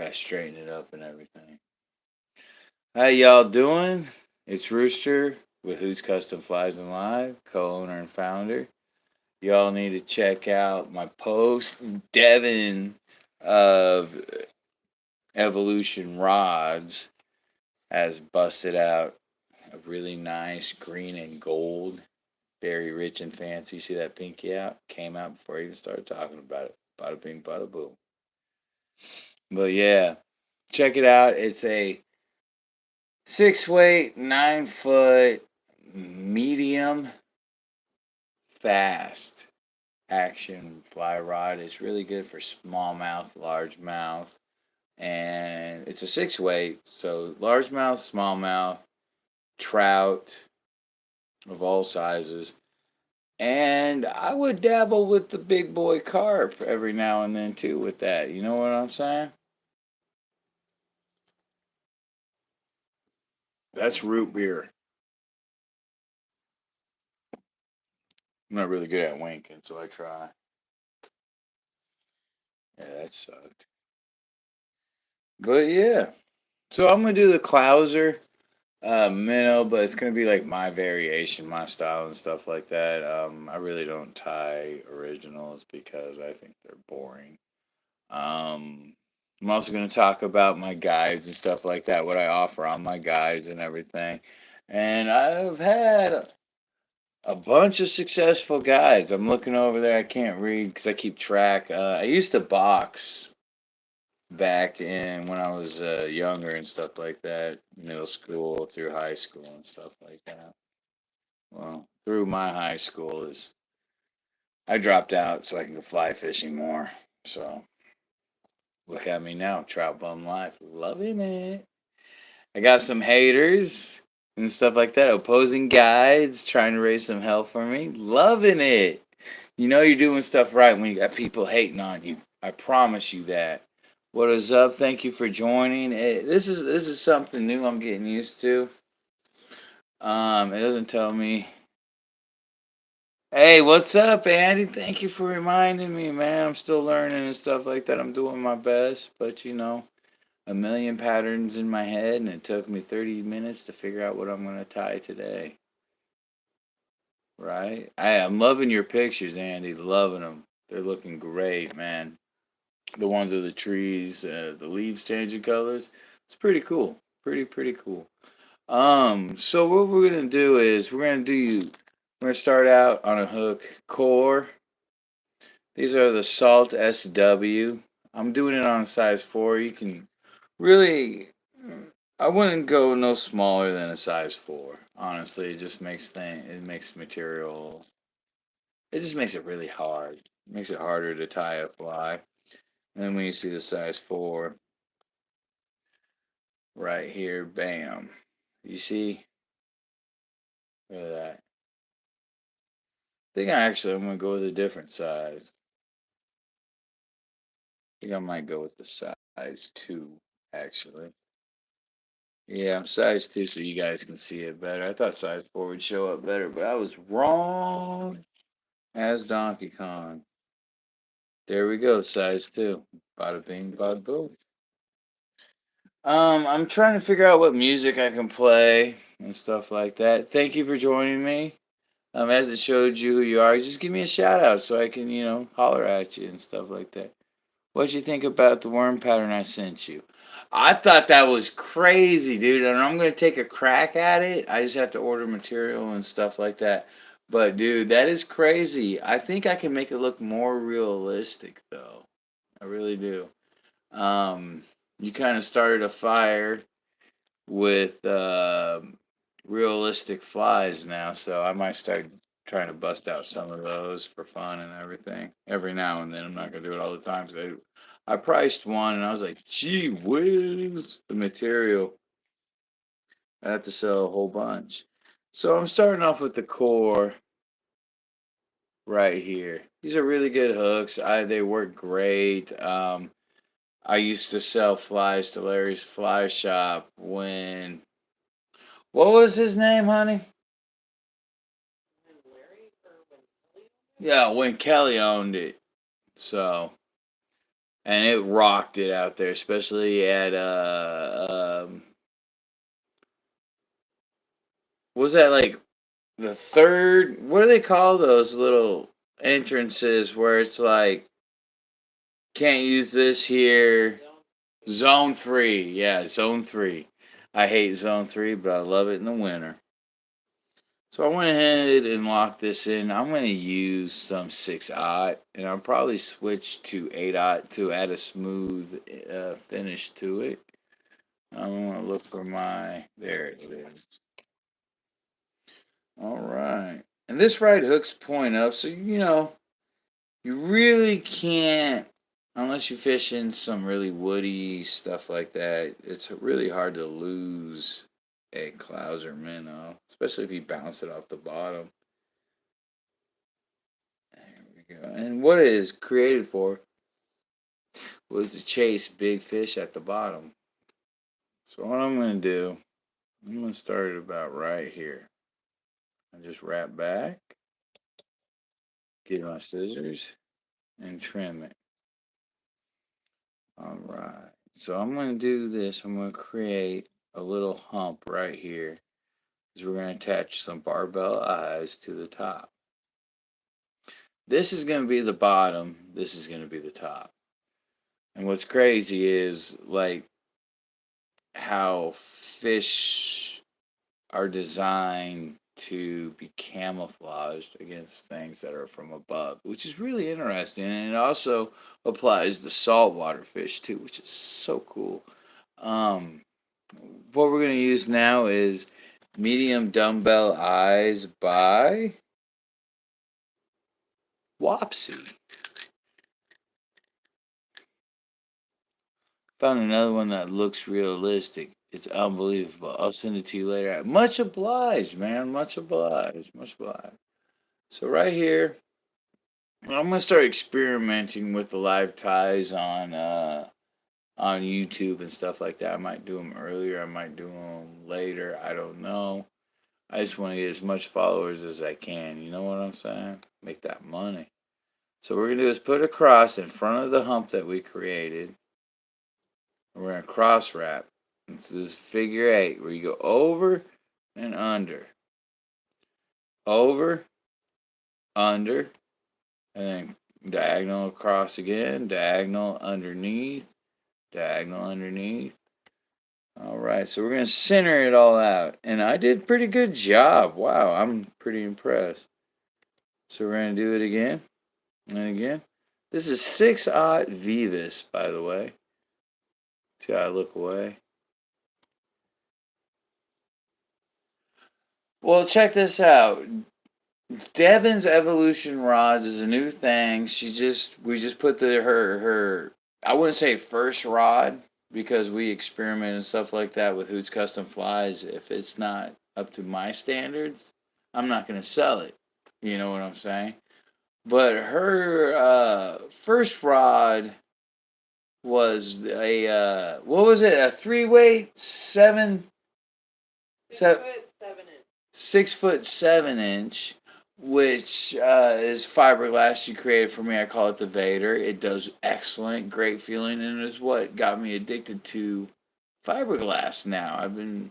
Gotta straighten it up and everything. How y'all doing? It's Rooster with Who's Custom Flies and Live, co-owner and founder. Y'all need to check out my post. Devin of Evolution Rods has busted out a really nice green and gold, very rich and fancy. See that pinky out? Came out before I even started talking about it. Bada bing, bada boom. But yeah, check it out. It's a 6 weight, 9 foot, medium fast action fly rod. It's really good for smallmouth, largemouth, and it's a 6 weight. So largemouth, smallmouth, trout of all sizes. And I would dabble with the big boy carp every now and then too with that. You know what I'm saying? That's root beer. I'm not really good at winking, so I try. Yeah, that sucked. But yeah. So I'm gonna do the Clouser minnow, but it's gonna be like my variation, my style and stuff like that. I really don't tie originals because I think they're boring. I'm also gonna talk about my guides and stuff like that, what I offer on my guides and everything. And I've had a bunch of successful guides. I'm looking over there. I can't read because I keep track. I used to box back in when I was younger and stuff like that, middle school through high school and stuff like that. Well, through my high school is I dropped out so I can go fly fishing more. So look at me now, trout bum life, loving it. I got some haters and stuff like that, opposing guides trying to raise some hell for me, loving it. You know you're doing stuff right when you got people hating on you. I promise you that. What is up? Thank you for joining. This is something new I'm getting used to. It doesn't tell me. Hey, what's up, Andy? Thank you for reminding me, man. I'm still learning and stuff like that. I'm doing my best, but a million patterns in my head, and it took me 30 minutes to figure out what I'm gonna tie today. Right? I'm loving your pictures, Andy. Loving them. They're looking great, man. The ones of the trees, the leaves changing colors. It's pretty cool. Pretty cool. So what we're gonna do is we're gonna start out on a hook core. These are the Salt SW. I'm doing it on size 4. You can really, I wouldn't go no smaller than a size 4. Honestly, it just it makes material, it just makes it really hard. It makes it harder to tie a fly. And then when you see the size 4 right here, bam. You see? Look at that. I'm gonna go with a different size. I think I might go with the size 2, actually. Yeah, I'm size 2 so you guys can see it better. I thought size 4 would show up better, but I was wrong as Donkey Kong. There we go, size 2. Bada bing, bada boom. I'm trying to figure out what music I can play and stuff like that. Thank you for joining me. As it showed you who you are, just give me a shout out so I can, holler at you and stuff like that. What'd you think about the worm pattern I sent you? I thought that was crazy, dude, and I'm gonna take a crack at it. I just have to order material and stuff like that. But dude, that is crazy. I think I can make it look more realistic though. I really do. Um, you kind of started a fire with realistic flies now, so I might start trying to bust out some of those for fun and everything. Every now and then, I'm not gonna do it all the time. Cause I priced one and I was like, gee whiz, the material. I have to sell a whole bunch. So I'm starting off with the core right here. These are really good hooks. They work great. I used to sell flies to Larry's Fly Shop when what was his name, honey? Yeah, when Kelly owned it. So and it rocked it out there, especially at what was that, like the third? What do they call those little entrances where it's like can't use this here? Zone 3, yeah, Zone 3. I hate Zone 3, but I love it in the winter. So I went ahead and locked this in. I'm going to use some 6/0, and I'll probably switch to 8/0 to add a smooth finish to it. I'm going to look for there it is. All right. And this right hook's point up, so you really can't, unless you fish in some really woody stuff like that, it's really hard to lose a Clouser minnow, especially if you bounce it off the bottom. There we go. And what it is created for was to chase big fish at the bottom. So what I'm going to do, I'm going to start it about right here. I just wrap back, get my scissors, and trim it. All right. So I'm going to do this. I'm going to create a little hump right here, because we're going to attach some barbell eyes to the top. This is going to be the bottom. This is going to be the top. And what's crazy is like how fish are designed to be camouflaged against things that are from above, which is really interesting. And it also applies to saltwater fish too, which is so cool. Um, what we're going to use now is medium dumbbell eyes by Wopsy. Found another one that looks realistic. It's unbelievable. I'll send it to you later. Much obliged, man. Much obliged. Much obliged. So right here, I'm gonna start experimenting with the live ties on YouTube and stuff like that. I might do them earlier. I might do them later. I don't know. I just want to get as much followers as I can. You know what I'm saying? Make that money. So what we're gonna do is put a cross in front of the hump that we created. We're going to cross wrap. This is figure 8 where you go over and under. Over, under, and then diagonal across again, diagonal underneath, diagonal underneath. All right, so we're going to center it all out. And I did a pretty good job. Wow, I'm pretty impressed. So we're going to do it again and again. This is 6/0 Vivus, by the way. See how I look away? Well, check this out. Devin's evolution rods is a new thing. We just put her I wouldn't say first rod because we experiment and stuff like that with Hoot's custom flies. If it's not up to my standards, I'm not gonna sell it. You know what I'm saying? But her first rod was a what was it? A 3-weight 6'7" which is fiberglass she created for me. I call it the Vader. It does excellent, great feeling, and is what got me addicted to fiberglass now. I've been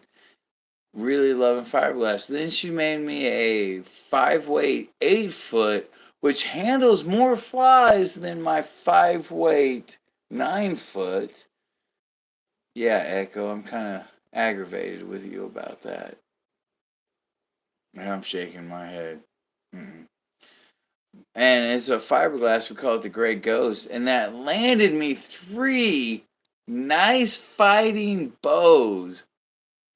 really loving fiberglass. Then she made me a 5-weight 8-foot, which handles more flies than my 5-weight 9-foot. Yeah, Echo, I'm kind of aggravated with you about that. And I'm shaking my head. Mm. And it's a fiberglass. We call it the Gray Ghost, and that landed me 3 nice fighting bows.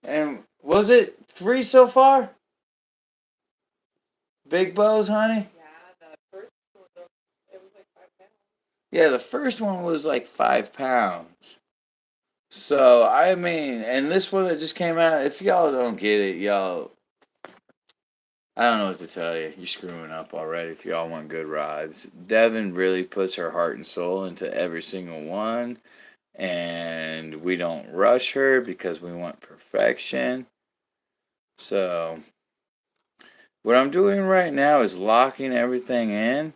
And was it 3 so far? Big bows, honey. Yeah, the first one was like 5 pounds. So I mean, and this one that just came out. If y'all don't get it, y'all, I don't know what to tell you. You're screwing up already if y'all want good rods. Devin really puts her heart and soul into every single one. And we don't rush her because we want perfection. So, what I'm doing right now is locking everything in.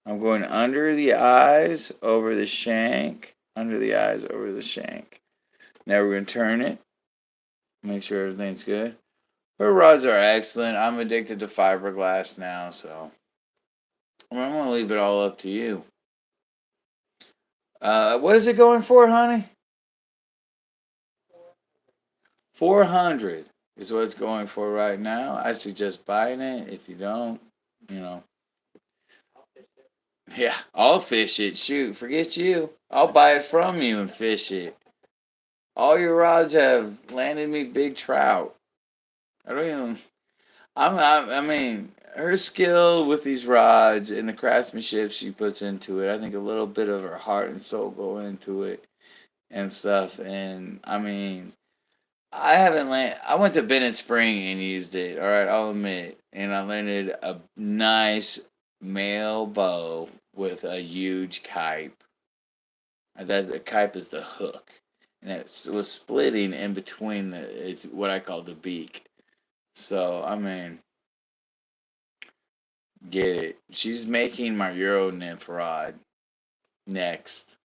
I'm going under the eyes, over the shank, under the eyes, over the shank. Now we're going to turn it, make sure everything's good. Her rods are excellent. I'm addicted to fiberglass now, so I'm going to leave it all up to you. What is it going for, honey? 400 is what it's going for right now. I suggest buying it. If you don't, you know, yeah, I'll fish it. Shoot, forget you. I'll buy it from you and fish it. All your rods have landed me big trout. I don't even. I mean, her skill with these rods and the craftsmanship she puts into it. I think a little bit of her heart and soul go into it and stuff. And I mean, I haven't land. I went to Bennett Spring and used it. All right, I'll admit, and I landed a nice male bow with a huge kite. That the kite is the hook, and it was splitting in between the. It's what I call the beak. So I mean, get it. She's making my Euro nymph rod next.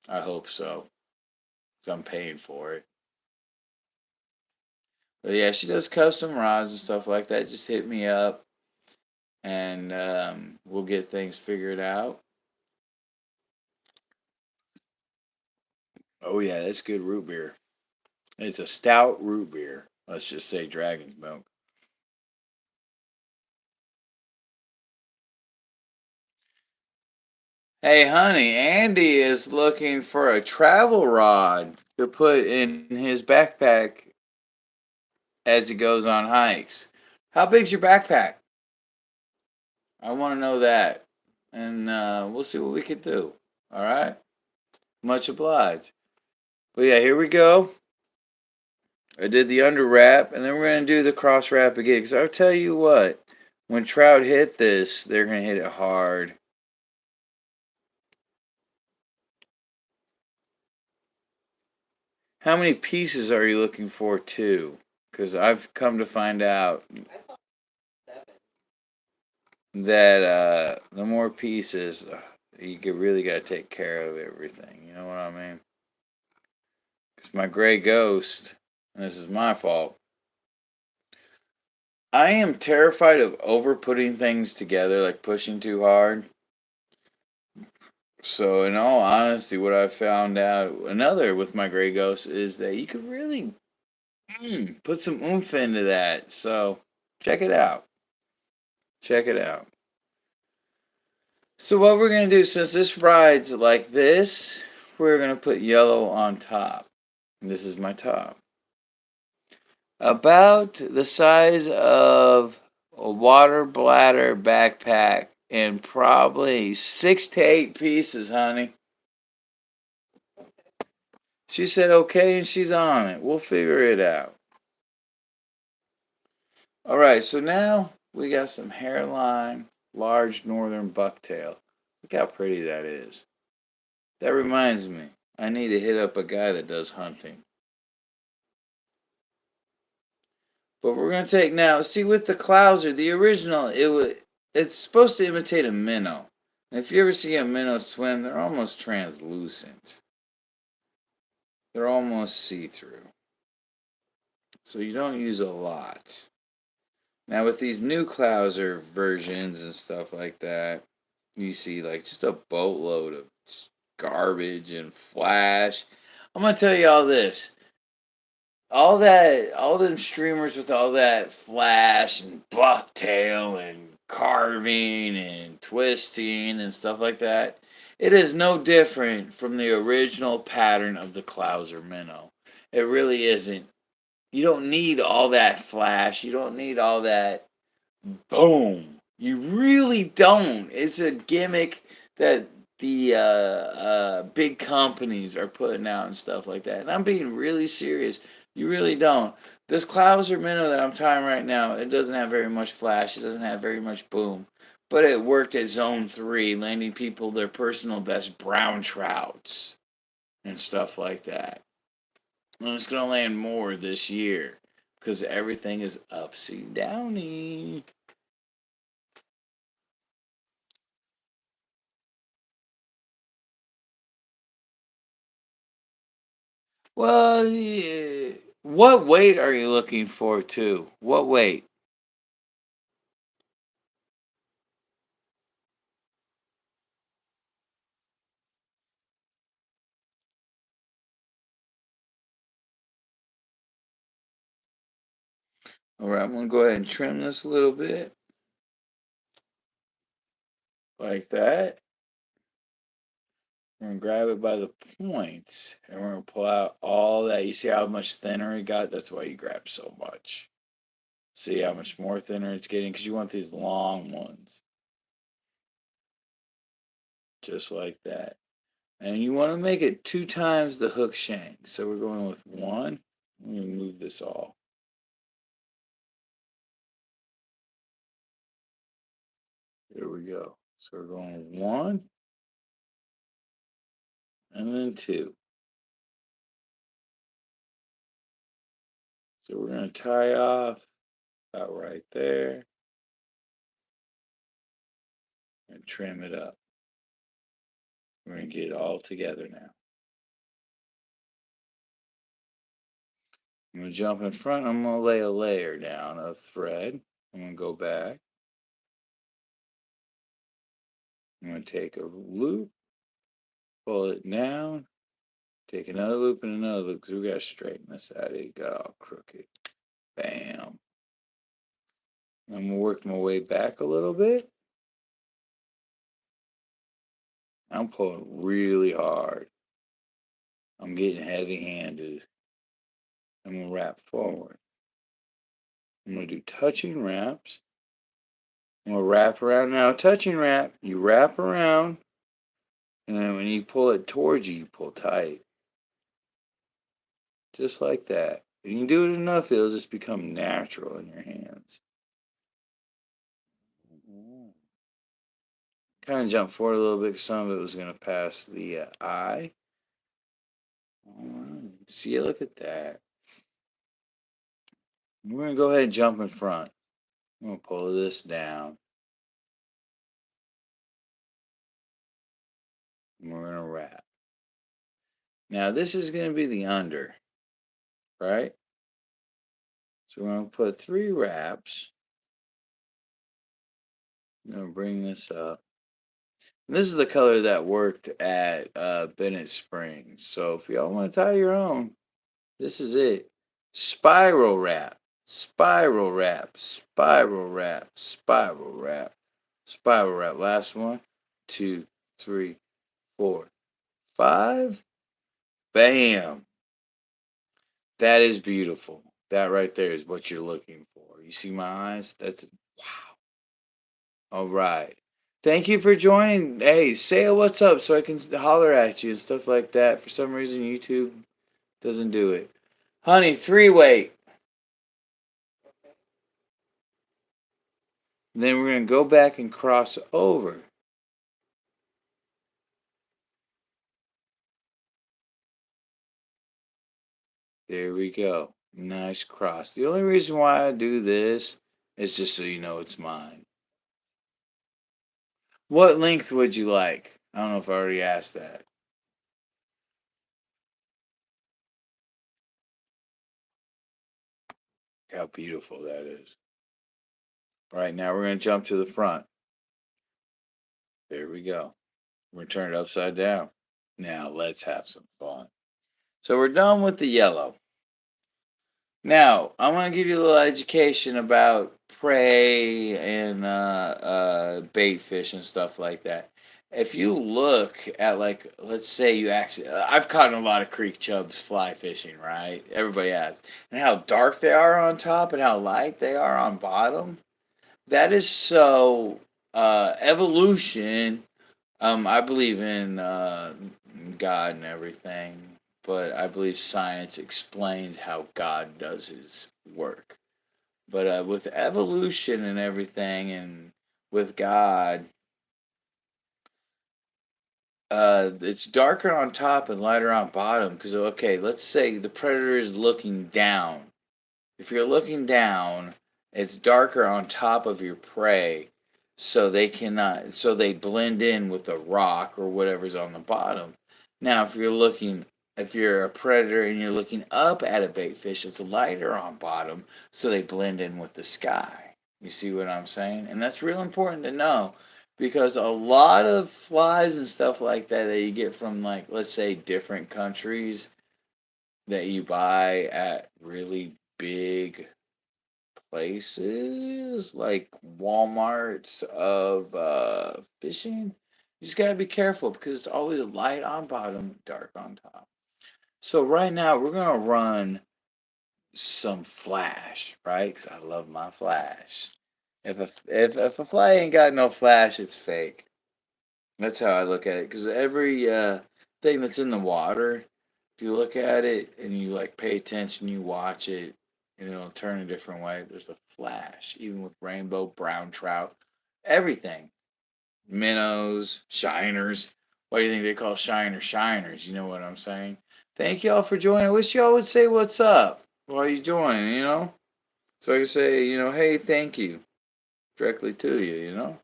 I hope so, because I'm paying for it. But yeah, she does custom rods and stuff like that. Just hit me up, and we'll get things figured out. Oh yeah, that's good root beer. It's a stout root beer. Let's just say Dragon's Milk. Hey, honey, Andy is looking for a travel rod to put in his backpack as he goes on hikes. How big's your backpack? I want to know that. And we'll see what we can do. All right? Much obliged. But yeah, here we go. I did the under wrap, and then we're going to do the cross wrap again. Because I'll tell you what, when trout hit this, they're going to hit it hard. How many pieces are you looking for, too? Because I've come to find out that the more pieces, really got to take care of everything. You know what I mean? Because my gray ghost, and this is my fault, I am terrified of over putting things together, like pushing too hard. So, in all honesty, what I found out, another with my gray ghost, is that you could really put some oomph into that. So, check it out. Check it out. So, what we're going to do, since this rides like this, we're going to put yellow on top. This is my top. About the size of a water bladder backpack and probably 6 to 8 pieces, honey. She said okay and she's on it. We'll figure it out. All right, so now we got some hairline, large northern bucktail. Look how pretty that is. That reminds me, I need to hit up a guy that does hunting. But we're gonna take now. See, with the clouser, the original, it's supposed to imitate a minnow. And if you ever see a minnow swim, they're almost translucent. They're almost see-through. So you don't use a lot. Now with these new clouser versions and stuff like that, you see like just a boatload of garbage and flash. I'm gonna tell you all this. All them streamers with all that flash and bucktail and carving and twisting and stuff like that, it is no different from the original pattern of the Clouser minnow. It really isn't. You don't need all that flash. You don't need all that boom. You really don't. It's a gimmick that the big companies are putting out and stuff like that. And I'm being really serious. You really don't. This Clouser minnow that I'm tying right now, it doesn't have very much flash. It doesn't have very much boom. But it worked at Zone 3, landing people their personal best brown trouts and stuff like that. And it's going to land more this year because everything is upsy downy. Well, yeah. What weight are you looking for too? What weight? All right, I'm gonna go ahead and trim this a little bit like that. We're gonna grab it by the points and we're gonna pull out all that. You see how much thinner it got? That's why you grab so much. See how much more thinner it's getting? Because you want these long ones. Just like that. And you want to make it 2 times the hook shank. So we're going with one. Let me move this all. There we go. So we're going one and then two. So we're going to tie off about right there and trim it up. We're going to get it all together now. I'm going to jump in front. I'm going to lay a layer down of thread. I'm going to go back. I'm going to take a loop, pull it down, take another loop and another loop because we got to straighten this out. It got all crooked. Bam. I'm going to work my way back a little bit. I'm pulling really hard. I'm getting heavy handed. I'm going to wrap forward. I'm going to do touching wraps. I'm going to wrap around. Now, touching wrap, you wrap around, and then when you pull it towards you, you pull tight. Just like that. If you can do it enough, it'll just become natural in your hands. Kind of jump forward a little bit because some of it was going to pass the eye. See, look at that. We're going to go ahead and jump in front. I'm going to pull this down. And we're going to wrap. Now, this is going to be the under, right? So we're going to put 3 wraps. I'm going to bring this up. And this is the color that worked at Bennett Springs. So if y'all want to tie your own, this is it. Spiral wrap, spiral wrap, spiral wrap, spiral wrap, spiral wrap. Last one, 2, 3, 4, 5. Bam. That is beautiful. That right there is what you're looking for. You see my eyes? That's wow. All right. Thank you for joining. Hey, say what's up so I can holler at you and stuff like that. For some reason, YouTube doesn't do it. Honey, 3 weight. Then we're going to go back and cross over. There we go. Nice cross. The only reason why I do this is just so you know it's mine. What length would you like? I don't know if I already asked that. How beautiful that is. All right, now we're going to jump to the front. There we go. We're going to turn it upside down. Now let's have some fun. So we're done with the yellow. Now, I want to give you a little education about prey and bait fish and stuff like that. If you look at, like, let's say you actually, I've caught a lot of creek chubs fly fishing, right? Everybody has. And how dark they are on top and how light they are on bottom. That is so evolution. I believe in God and everything, but I believe science explains how God does his work. But with evolution and everything, and with God, it's darker on top and lighter on bottom. Because, okay, let's say the predator is looking down. If you're looking down, it's darker on top of your prey, so they cannot, so they blend in with the rock or whatever's on the bottom. Now, if you're looking if you're a predator and you're looking up at a bait fish, it's lighter on bottom, so they blend in with the sky. You see what I'm saying? And that's real important to know because a lot of flies and stuff like that that you get from, like, let's say different countries that you buy at really big places like Walmarts of fishing, you just gotta be careful because it's always light on bottom, dark on top. So right now we're gonna run some flash, right? Because I love my flash. If a fly ain't got no flash, it's fake. That's how I look at it. Because every thing that's in the water, if you look at it and you like pay attention, you watch it, and it'll turn a different way. There's a flash, even with rainbow, brown trout, everything. Minnows, shiners. Why do you think they call shiners? You know what I'm saying? Thank y'all for joining. I wish y'all would say what's up while you join, So I can say, hey, thank you directly to you,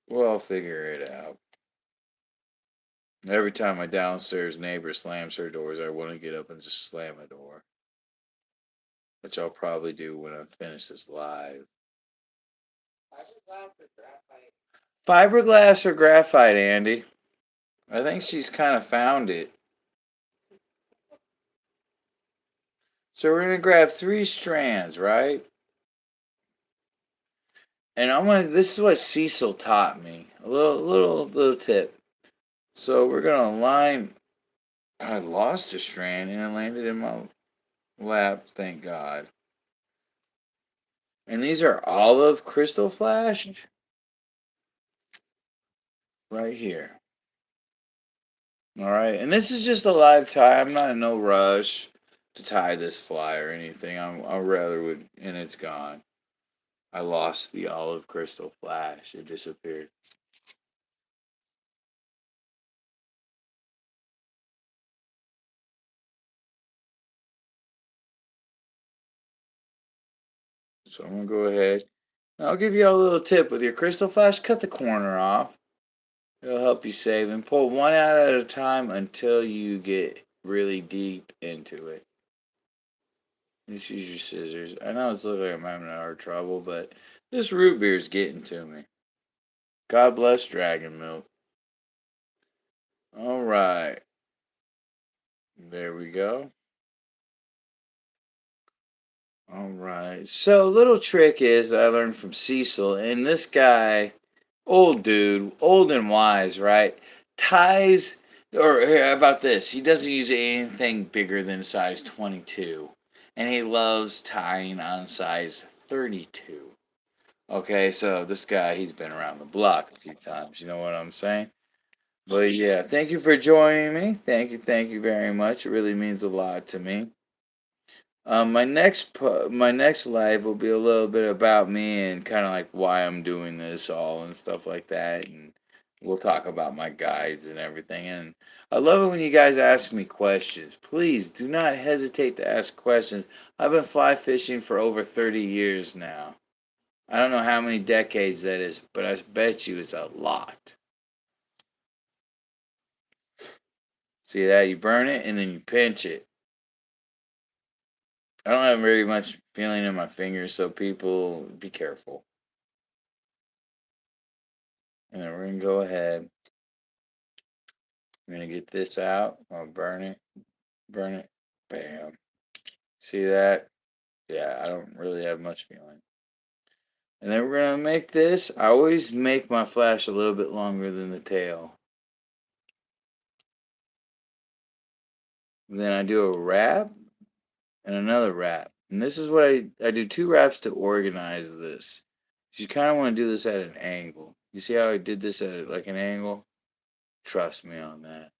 We'll all figure it out. Every time my downstairs neighbor slams her doors, I want to get up and just slam a door. Which I'll probably do when I finish this live. Fiberglass or graphite, Andy? I think she's kind of found it. So we're gonna grab 3 strands, right? And this is what Cecil taught me. A little tip. So we're gonna line. I lost a strand and it landed in my lap, thank God. And these are olive crystal flashed right here. All right, and this is just a live tie. I'm not in no rush to tie this fly or anything. I rather would, and it's gone. I lost the olive crystal flash. It disappeared. So I'm gonna go ahead. I'll give you a little tip with your crystal flash. Cut the corner off. It'll help you save and pull one out at a time until you get really deep into it. Just use your scissors. I know it's looking like I'm having hard trouble, but this root beer is getting to me. God bless Dragon Milk. All right. There we go. All right. So, little trick is that I learned from Cecil, and this guy, old dude, old and wise, right? Ties, or how about this? He doesn't use anything bigger than size 22, and he loves tying on size 32. Okay, so this guy, he's been around the block a few times. You know what I'm saying? But yeah, thank you for joining me. Thank you very much. It really means a lot to me. My next live will be a little bit about me and kind of like why I'm doing this all and stuff like that, and we'll talk about my guides and everything. And I love it when you guys ask me questions. Please do not hesitate to ask questions. I've been fly fishing for over 30 years now. I don't know how many decades that is, but I bet you it's a lot. See that? You burn it and then you pinch it. I don't have very much feeling in my fingers, so people be careful. And then we're going to go ahead. I'm going to get this out. I'll burn it. Burn it. Bam. See that? Yeah, I don't really have much feeling. And then we're going to make this. I always make my flash a little bit longer than the tail. Then I do a wrap and another wrap. And this is what I do 2 wraps to organize this. You kind of want to do this at an angle. You see how I did this at like an angle? Trust me on that.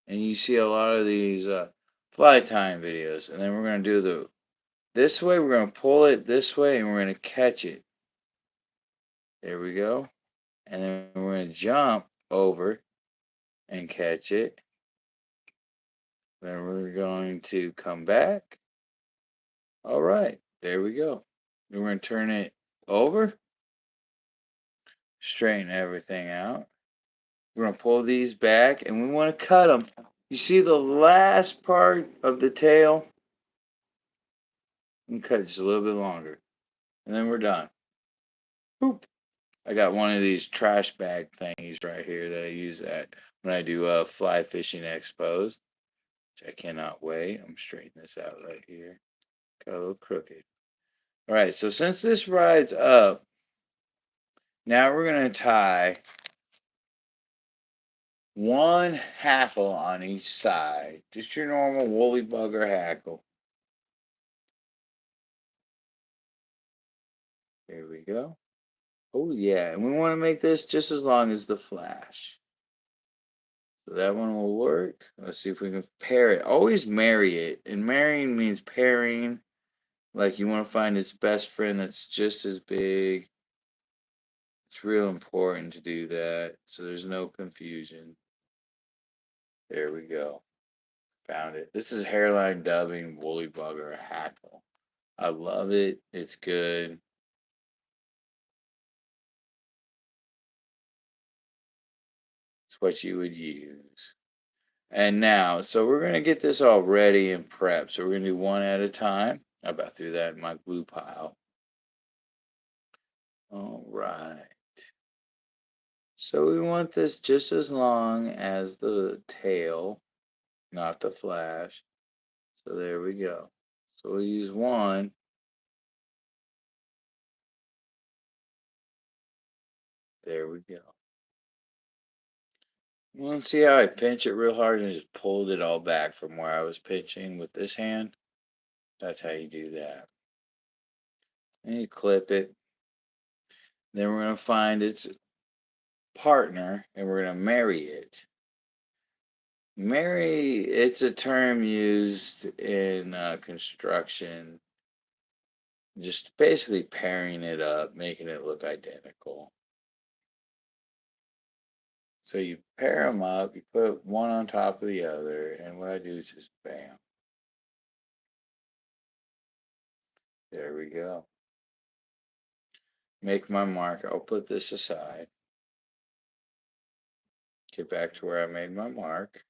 And you see a lot of these fly tying videos. And then we're going to do this way. We're going to pull it this way and we're going to catch it. There we go. And then we're going to jump over and catch it. Then we're going to come back. All right. There we go. We're going to turn it over. Straighten everything out. We're going to pull these back and we want to cut them. You see the last part of the tail? And cut it just a little bit longer. And then we're done. Boop. I got one of these trash bag thingies right here that I use that when I do fly fishing expos, which I cannot wait. I'm straightening this out right here. Got a little crooked. All right, so since this rides up, now we're going to tie one hackle on each side. Just your normal woolly bugger hackle. Here we go. Oh, yeah, and we want to make this just as long as the flash. So that one will work. Let's see if we can pair it. Always marry it. And marrying means pairing. Like you want to find its best friend that's just as big. It's real important to do that so there's no confusion. There we go. Found it. This is hairline dubbing woolly bugger hackle. I love it. It's good. It's what you would use. And now, so we're going to get this all ready and prepped. So we're going to do one at a time. I about threw that in my glue pile. All right. So we want this just as long as the tail, not the flash. So there we go. So we'll use one. There we go. You want to see how I pinch it real hard and just pulled it all back from where I was pinching with this hand? That's how you do that. And you clip it. Then we're going to find its partner and we're going to marry it. Marry, it's a term used in construction, just basically pairing it up, making it look identical. So you pair them up, you put one on top of the other, and what I do is just bam. There we go. Make my mark. I'll put this aside. Get back to where I made my mark.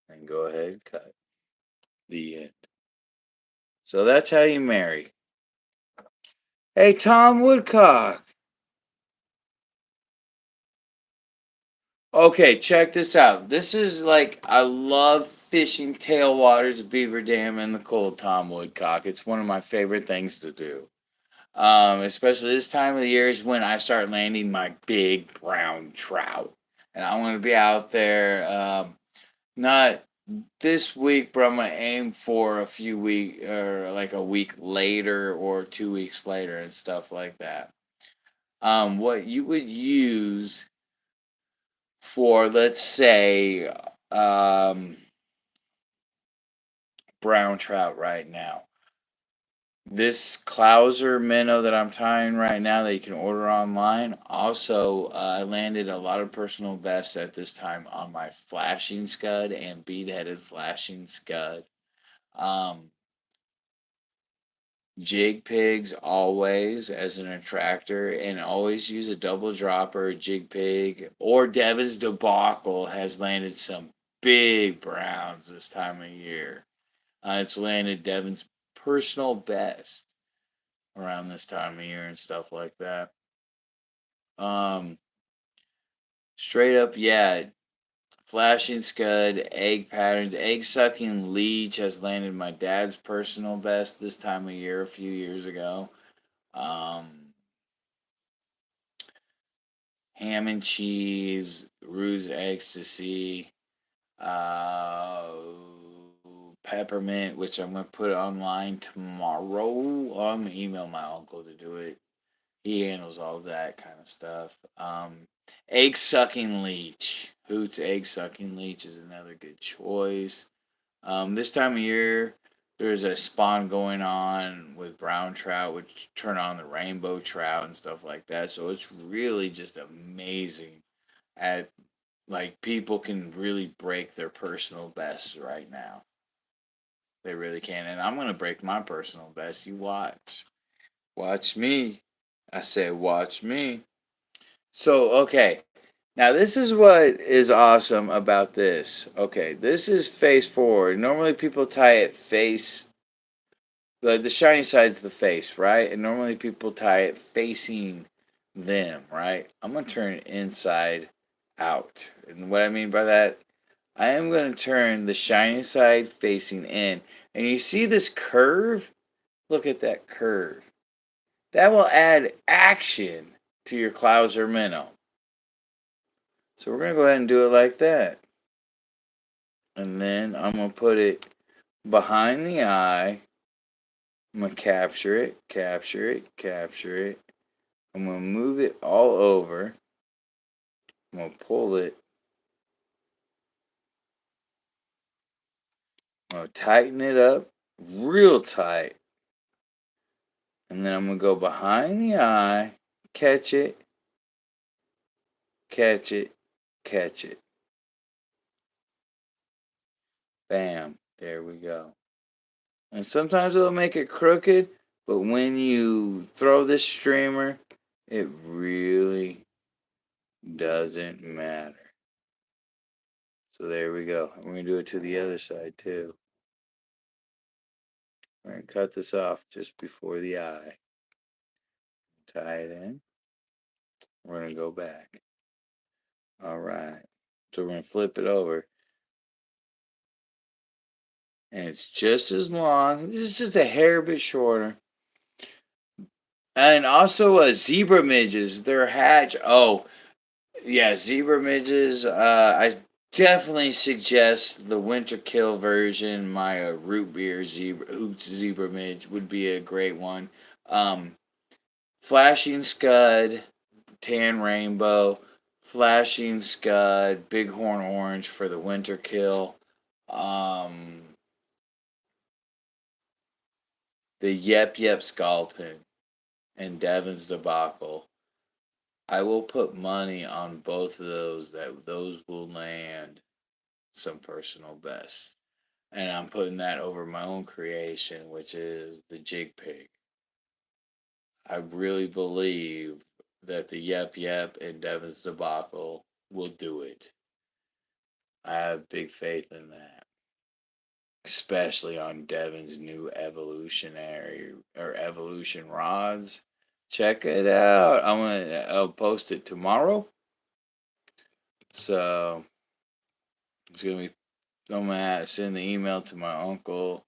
And go ahead and cut. The end. So that's how you marry. Hey, Tom Woodcock. Okay, check this out. This is like, I love fishing tailwaters of Beaver Dam in the cold, Tom Woodcock. It's one of my favorite things to do. Especially this time of the year is when I start landing my big brown trout. And I'm going to be out there, not this week, but I'm going to aim for a few weeks, or like a week later or 2 weeks later and stuff like that. What you would use for, let's say, brown trout right now. This Clouser minnow that I'm tying right now that you can order online. Also, I landed a lot of personal bests at this time on my flashing scud and bead-headed flashing scud. Um, Jig pigs always as an attractor, and always use a double dropper. Jig pig or Devin's debacle has landed some big browns this time of year. It's landed Devin's personal best around this time of year and stuff like that. Um, Straight up, yeah. Flashing scud, egg patterns, egg sucking leech has landed my dad's personal best this time of year a few years ago. Ham and cheese, ruse ecstasy, uh, peppermint, which I'm gonna put online tomorrow. I'm gonna email my uncle to do it. He handles all that kind of stuff. Egg sucking leech. Hoot's egg sucking leech is another good choice. This time of year, there's a spawn going on with brown trout, which turn on the rainbow trout and stuff like that. So it's really just amazing at, like, people can really break their personal bests right now. They really can, and I'm gonna break my personal best. You watch. Watch me. I said, watch me. So, okay. Now, this is what is awesome about this. Okay, this is face forward. Normally, people tie it face, the shiny side's the face, right? And normally, people tie it facing them, right? I'm going to turn it inside out. And what I mean by that, I am going to turn the shiny side facing in. And you see this curve? Look at that curve. That will add action to your Clouser minnow. So we're going to go ahead and do it like that. And then I'm going to put it behind the eye. I'm going to capture it, capture it, capture it. I'm going to move it all over. I'm going to pull it. I'm going to tighten it up real tight. And then I'm going to go behind the eye, catch it, catch it, catch it. Bam. There we go. And sometimes it'll make it crooked, but when you throw this streamer, it really doesn't matter. So there we go. We're going to do it to the other side too. We're going to cut this off just before the eye. Tie it in. We're going to go back. All right. So we're going to flip it over. And it's just as long. This is just a hair bit shorter. And also zebra midges. They're hatch. Oh, yeah, zebra midges. I definitely suggest the winter kill version. My root beer zebra Hoot zebra midge would be a great one. Flashing scud, tan rainbow, flashing scud, bighorn orange for the winter kill. Um, the yep yep scalpin and Devin's debacle. I will put money on both of those that those will land some personal best. And I'm putting that over my own creation, which is the jig pig. I really believe that the Yep Yep and Devin's debacle will do it. I have big faith in that, especially on Devin's new evolutionary or evolution rods. Check it out. I'll post it tomorrow. So it's gonna be. I'm gonna send the email to my uncle.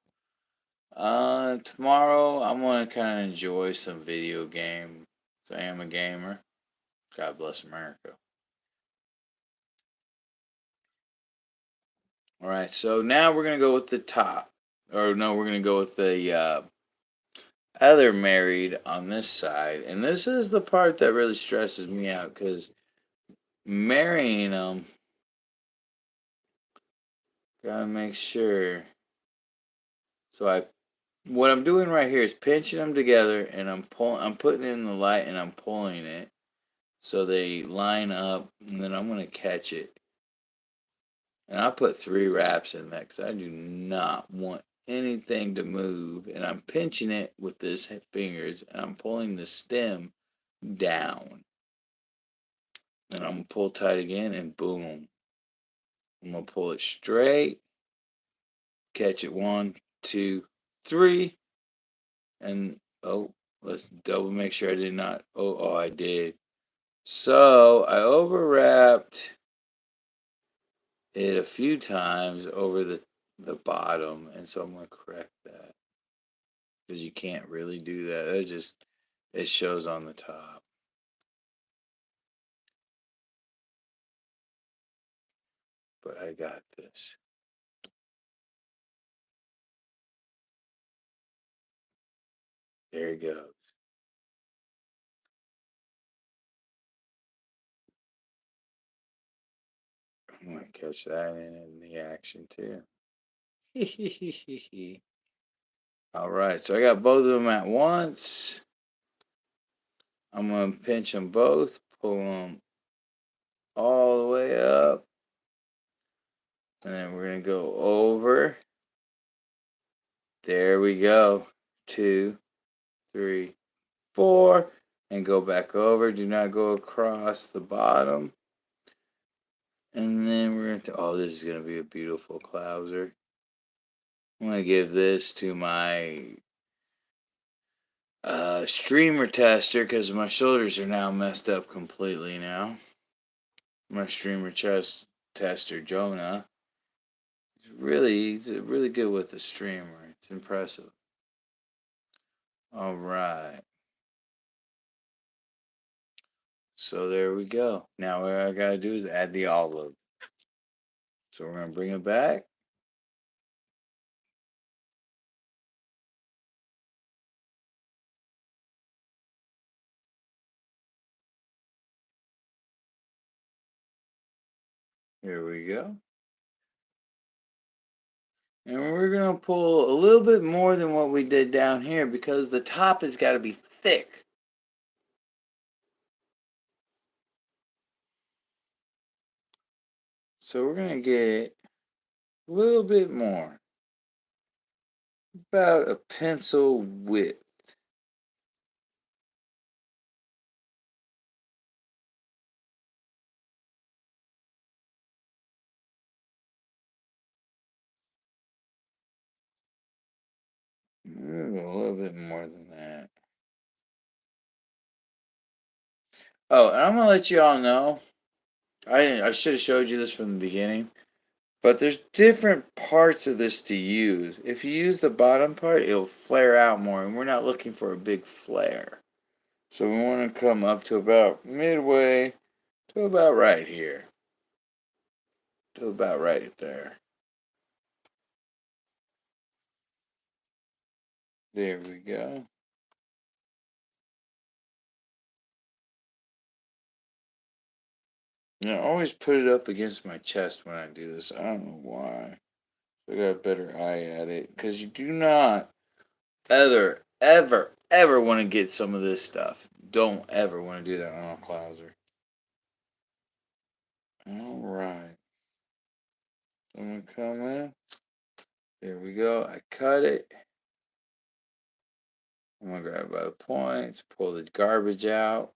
Tomorrow I'm gonna kind of enjoy some video game. So I am a gamer. God bless America. All right, so now we're gonna go with the top, or no, we're gonna go with the other married on this side, and this is the part that really stresses me out because marrying them, gotta make sure. So what I'm doing right here is pinching them together, and I'm putting it in the light, and I'm pulling it so they line up, and then I'm gonna catch it. And I put 3 wraps in that because I do not want anything to move. And I'm pinching it with this fingers and I'm pulling the stem down. And I'm going to pull tight again and boom. I'm going to pull it straight, catch it 1, 2, 3. And let's double make sure I did not. Oh, I did. So I overwrapped it a few times over the bottom. And so I'm going to correct that. Because you can't really do that. It shows on the top. But I got this. There it goes. I'm gonna catch that in the action too. All right, so I got both of them at once. I'm gonna pinch them both, pull them all the way up, and then we're gonna go over. There we go. 2, 3, 4. and go back over. Do not go across the bottom. And then we're going to, oh, this is going to be a beautiful clouser. I'm going to give this to my streamer tester because my shoulders are now messed up completely now. My streamer tester, Jonah. He's really good with the streamer. It's impressive. All right. So there we go. Now what I gotta do is add the olive. So we're gonna bring it back. Here we go. And we're gonna pull a little bit more than what we did down here because the top has got to be thick. So we're gonna get a little bit more, about a pencil width. A little bit more than that. Oh, and I'm gonna let you all know. I should have showed you this from the beginning. But there's different parts of this to use. If you use the bottom part, it'll flare out more, and we're not looking for a big flare. So we want to come up to about midway to about right here. To about right there. There we go. Now, I always put it up against my chest when I do this. I don't know why. I got a better eye at it. Because you do not ever want to get some of this stuff. Don't ever want to do that on a clouser. Alright. I'm going to come in. There we go. I cut it. I'm going to grab it by the points, pull the garbage out.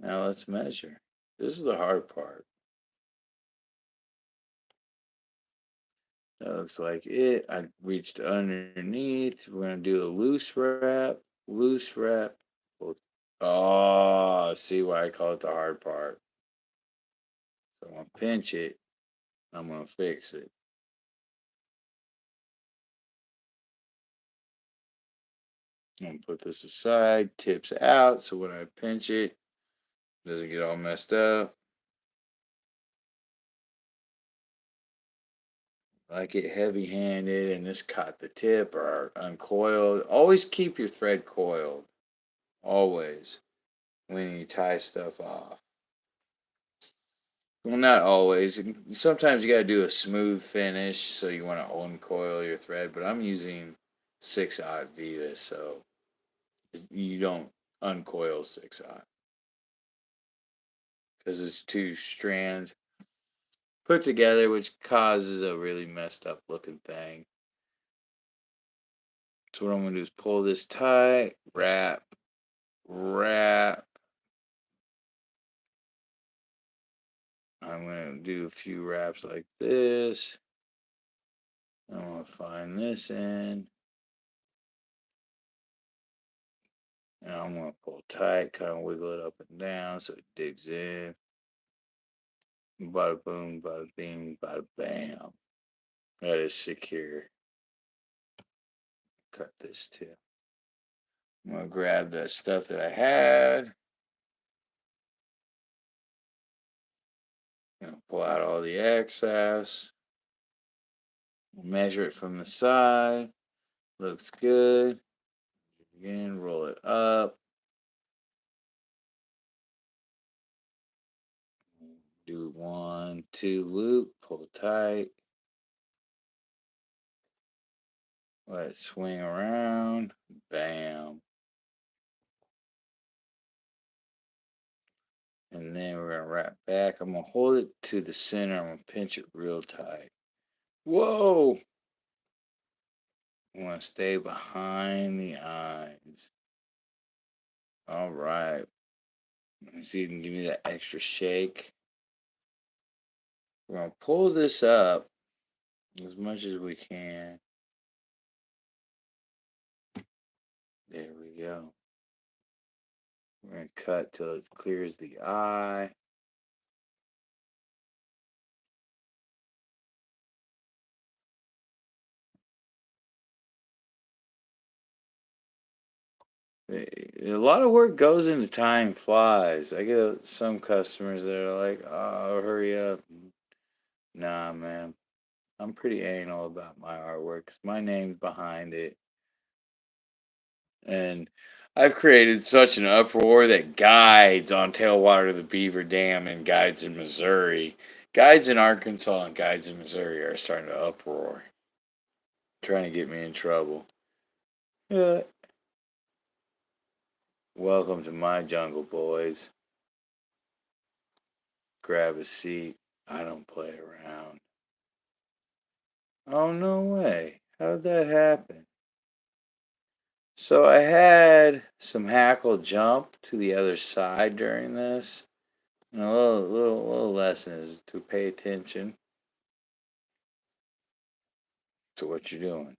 Now let's measure. This is the hard part. That looks like it. I reached underneath. We're going to do a loose wrap. Loose wrap. Oh, see why I call it the hard part. So I'm going to pinch it. I'm going to fix it. I'm going to put this aside. Tips out. So when I pinch it, it doesn't get all messed up. Like it heavy handed and this caught the tip or uncoiled. Always keep your thread coiled. Always. When you tie stuff off. Well, not always. Sometimes you got to do a smooth finish, so you want to uncoil your thread. But I'm using 6/0 Viva, so you don't uncoil 6/0 because it's two strands put together, which causes a really messed up looking thing. So what I'm going to do is pull this tight, wrap, wrap. I'm going to do a few wraps like this. I'm going to find this end. And I'm going to pull tight, kind of wiggle it up and down so it digs in. Bada boom, bada bing, bada bam. That is secure. Cut this too. I'm going to grab that stuff that I had. Pull out all the excess. Measure it from the side. Looks good. Again, roll it up. Do 1, 2 loop. Pull tight. Let it swing around. Bam. And then we're going to wrap back. I'm going to hold it to the center. I'm going to pinch it real tight. Whoa! I want to stay behind the eyes. All right. Let me see if you can give me that extra shake. We're going to pull this up as much as we can. There we go. We're going to cut till it clears the eye. A lot of work goes into tying flies. I get some customers that are like, "Oh, hurry up." Nah, man. I'm pretty anal about my artwork 'cause my name's behind it. And I've created such an uproar that guides on Tailwater to the Beaver Dam and guides in Missouri, guides in Arkansas and guides in Missouri are starting to uproar, trying to get me in trouble. Yeah. Welcome to my jungle, boys. Grab a seat. I don't play around. Oh, no way. How did that happen? So I had some hackle jump to the other side during this. And a little lesson is to pay attention to what you're doing.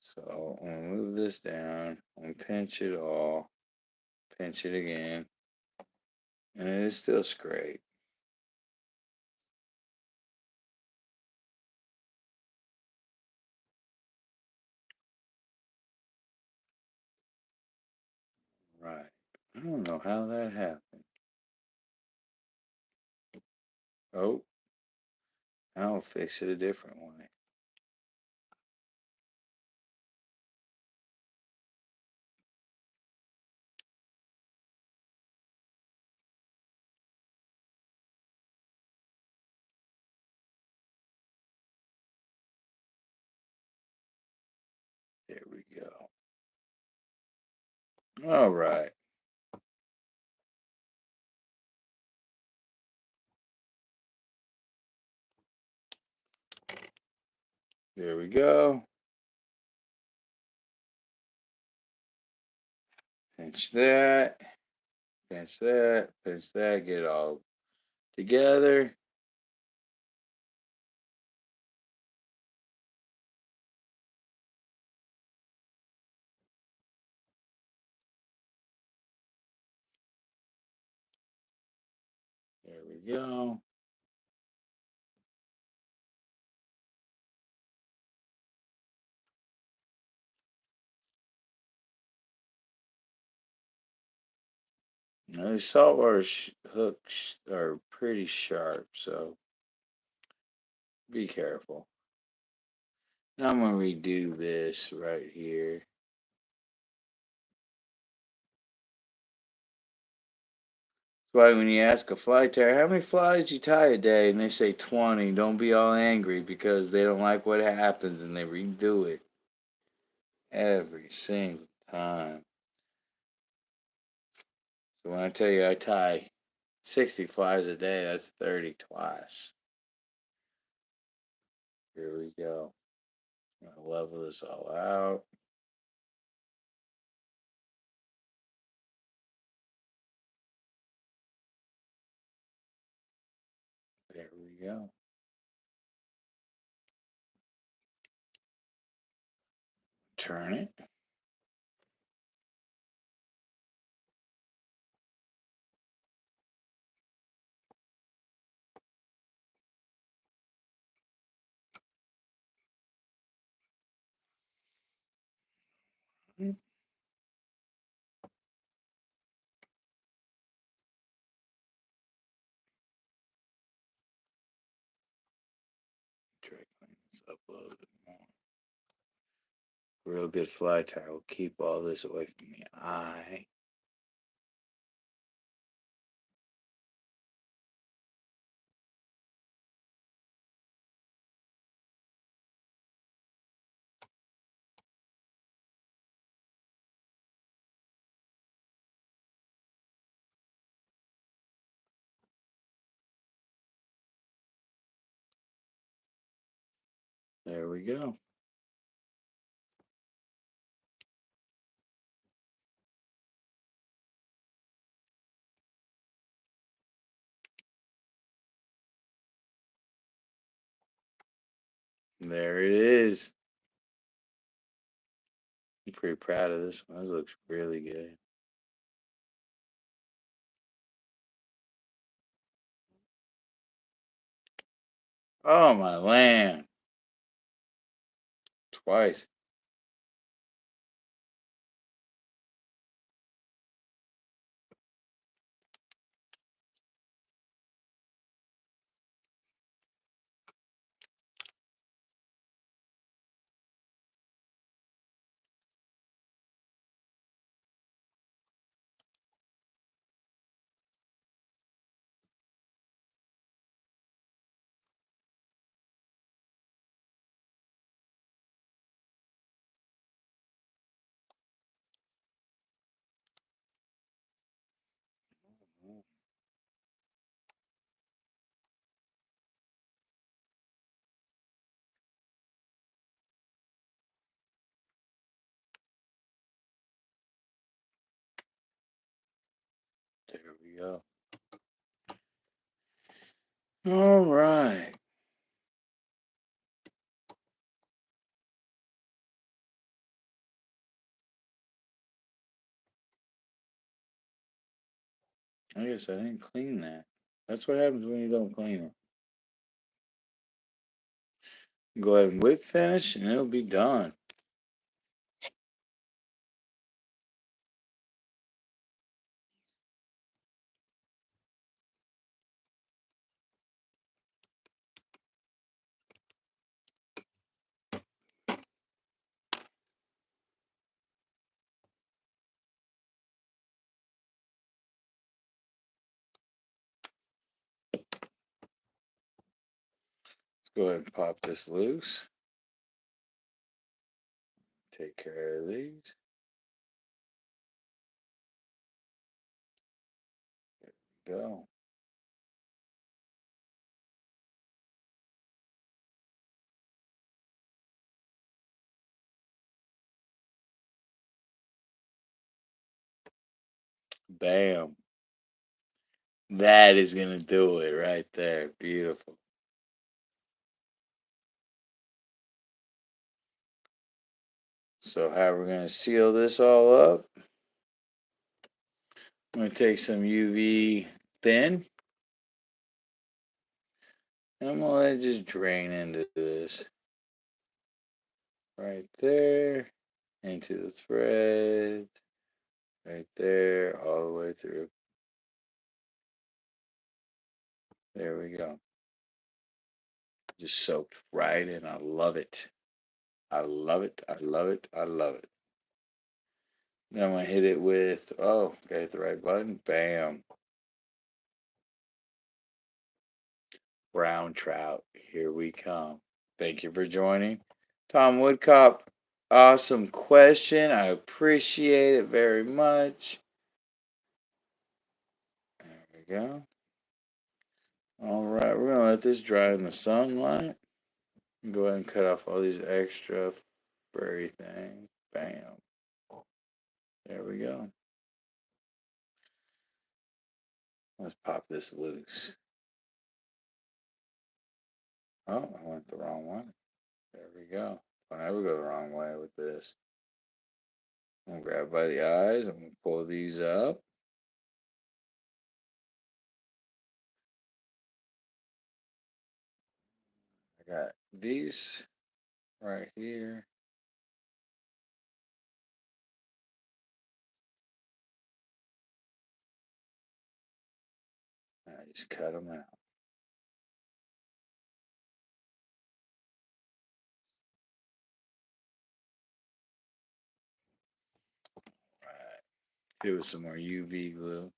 So I'm gonna move this down. I'm gonna pinch it all. Pinch it again. And it is still scraped. Right. I don't know how that happened. Oh, I'll fix it a different way. There we go. All right. There we go. Pinch that. Pinch that. Pinch that. Get it all together. There we go. Now, these saltwater hooks are pretty sharp, so be careful. Now I'm going to redo this right here. That's why when you ask a fly tyer, how many flies you tie a day, and they say 20, don't be all angry because they don't like what happens and they redo it every single time. So when I tell you I tie 60 flies a day, that's 30 twice. Here we go. I'm going to level this all out. There we go. Turn it. Try to clean this up a little bit more. Real good fly tire will keep all this away from the eye. There we go. There it is. I'm pretty proud of this one. This looks really good. Oh, my land. Twice. There we go. All right. I guess I didn't clean that. That's what happens when you don't clean it. Go ahead and whip finish and it'll be done. Let's go ahead and pop this loose. Take care of these. There we go. Bam. That is going to do it right there. Beautiful. So how we're going to seal this all up. I'm going to take some UV thin. And I'm going to let it just drain into this. Right there. Into the thread. Right there. All the way through. There we go. Just soaked right in. I love it. I love it. I love it. I love it. Then I'm going to hit it with, oh, got to hit the right button. Bam. Brown trout. Here we come. Thank you for joining. Tom Woodcop, awesome question. I appreciate it very much. There we go. All right, we're going to let this dry in the sunlight. Go ahead and cut off all these extra furry things. Bam. There we go. Let's pop this loose. Oh, I went the wrong one. There we go. Don't ever go the wrong way with this. I'm going to grab by the eyes. I'm going to pull these up. I got these right here. I just cut them out. Right. Here with some more UV glue.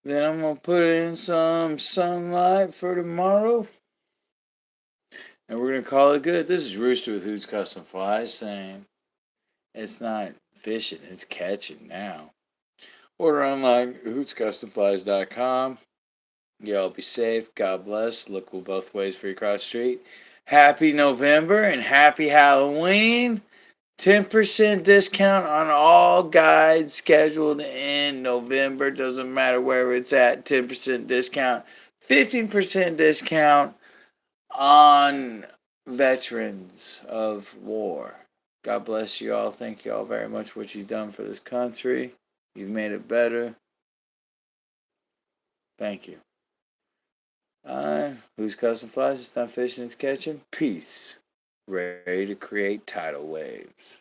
Then I'm going to put in some sunlight for tomorrow. And we're going to call it good. This is Rooster with Hoot's Custom Flies saying it's not fishing, it's catching now. Order online at hootscustomflies.com. Y'all be safe. God bless. Look both ways for your cross street. Happy November and happy Halloween. 10% discount on all guides scheduled in November. Doesn't matter where it's at. 10% discount. 15% discount on veterans of war. God bless you all. Thank you all very much for what you've done for this country. You've made it better. Thank you. Who's Custom Flies? It's done fishing and catching. Peace. Ready to create tidal waves.